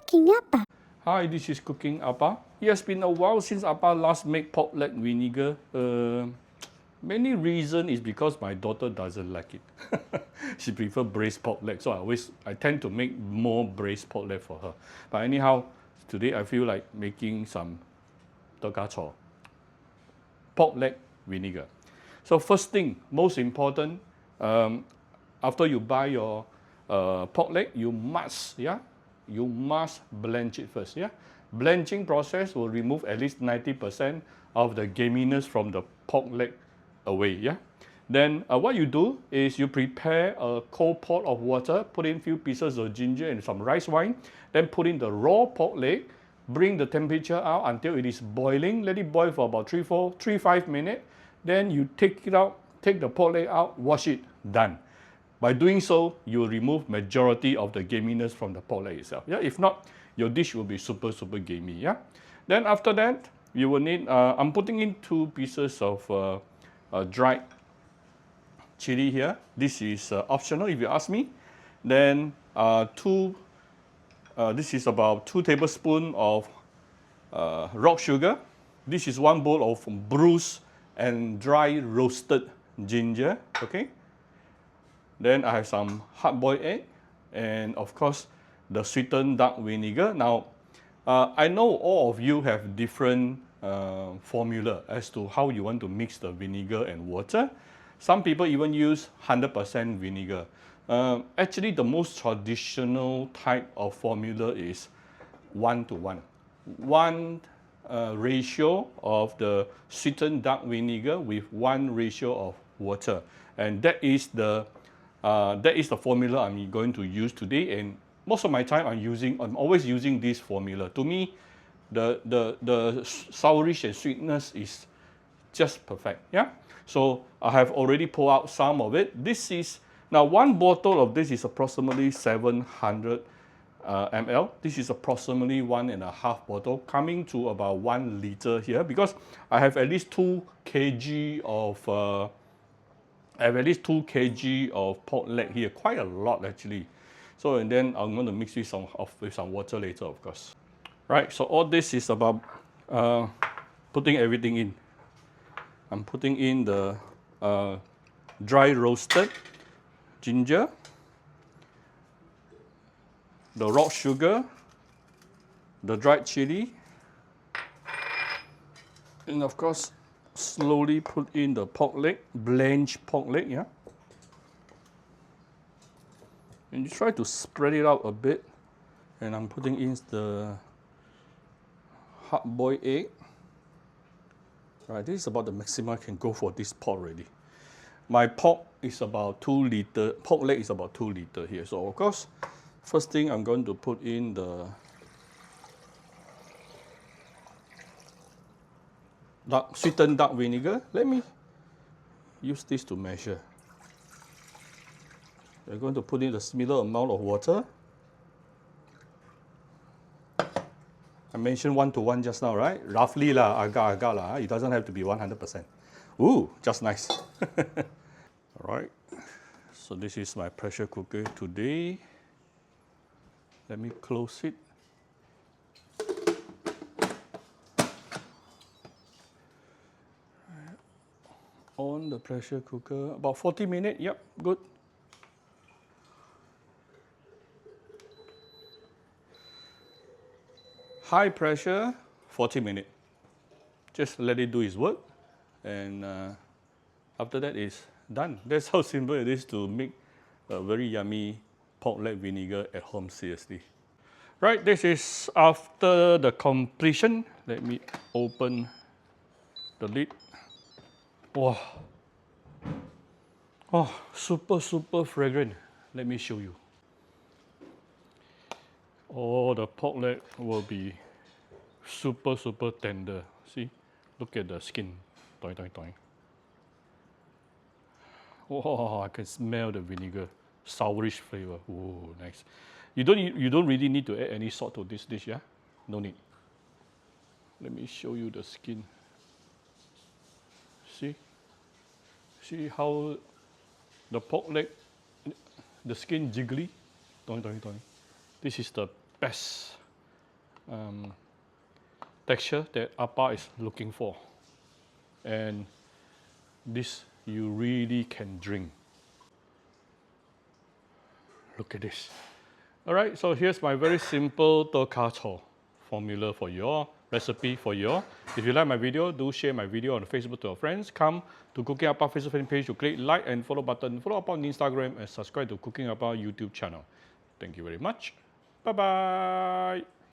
cooking apa? Hi, this is Cooking Appa. It has been a while since Appa last made pork leg vinegar. Many reason is because my daughter doesn't like it. She prefer braised pork leg, so I tend to make more braised pork leg for her. But anyhow, today I feel like making some togacho, pork leg vinegar. So first thing, most important, after you buy your pork leg, you must blanch it first. Blanching process will remove at least 90% of the gaminess from the pork leg away. Then what you do is you prepare a cold pot of water, put in few pieces of ginger and some rice wine, then put in the raw pork leg, bring the temperature out until it is boiling, let it boil for about 3-5 minutes, then you take it out, take the pork leg out, wash it, done. By doing so, you will remove majority of the gaminess from the pork leg itself. If not, your dish will be super gamey. Then after that, you will need, I'm putting in 2 pieces of dried chili here. This is optional if you ask me. Then this is about 2 tablespoons of rock sugar. This is 1 bowl of bruised and dry roasted ginger. Okay. Then I have some hard-boiled egg, and of course the sweetened dark vinegar. Now, I know all of you have different formula as to how you want to mix the vinegar and water. Some people even use 100% vinegar. Actually, the most traditional type of formula is 1:1. One ratio of the sweetened dark vinegar with 1 ratio of water, and that is the formula I'm going to use today. And most of my time I'm always using this formula. To me, the sourish and sweetness is just perfect. So I have already poured out some of it. This is now 1 bottle of this is approximately 700 ml. This is approximately 1.5 bottle, coming to about 1 liter here, because I have at least 2 kg of pork leg here, quite a lot actually. So, and then I'm going to mix with some water later, of course. Right, so all this is about putting everything in. I'm putting in the dry roasted ginger, the raw sugar, the dried chili, and of course slowly put in the pork leg, blanched pork leg. And you try to spread it out a bit. And I'm putting in the hard-boiled egg. Right, this is about the maximum I can go for this pot already. My pork is about 2 liter, pork leg is about 2 liter here. So of course, first thing I'm going to put in the sweetened dark vinegar. Let me use this to measure. We're going to put in a similar amount of water. I mentioned 1:1 just now, right? Roughly lah, agak lah. It doesn't have to be 100%. Ooh, just nice. All right. So this is my pressure cooker today. Let me close it. On the pressure cooker, about 40 minutes. Yep, good. High pressure, 40 minutes. Just let it do its work, and after that is done. That's how simple it is to make a very yummy pork leg vinegar at home, seriously. Right, this is after the completion. Let me open the lid. Wow. Oh, super fragrant. Let me show you. Oh, the pork leg will be super tender. See, look at the skin. Toing, toing, toing. Oh, I can smell the vinegar, sourish flavor. Oh, nice. You don't really need to add any salt to this dish, yeah? No need. Let me show you the skin. See how the pork leg, the skin jiggly. Toing, toing, toing. This is the best texture that Appa is looking for. And this you really can drink. Look at this. All right, so here's my very simple tokacho formula for your recipe for your. If you like my video, do share my video on Facebook to your friends. Come to Cooking Appa Facebook fan page to click like and follow button. Follow Appa on Instagram and subscribe to Cooking Appa YouTube channel. Thank you very much. Bye bye.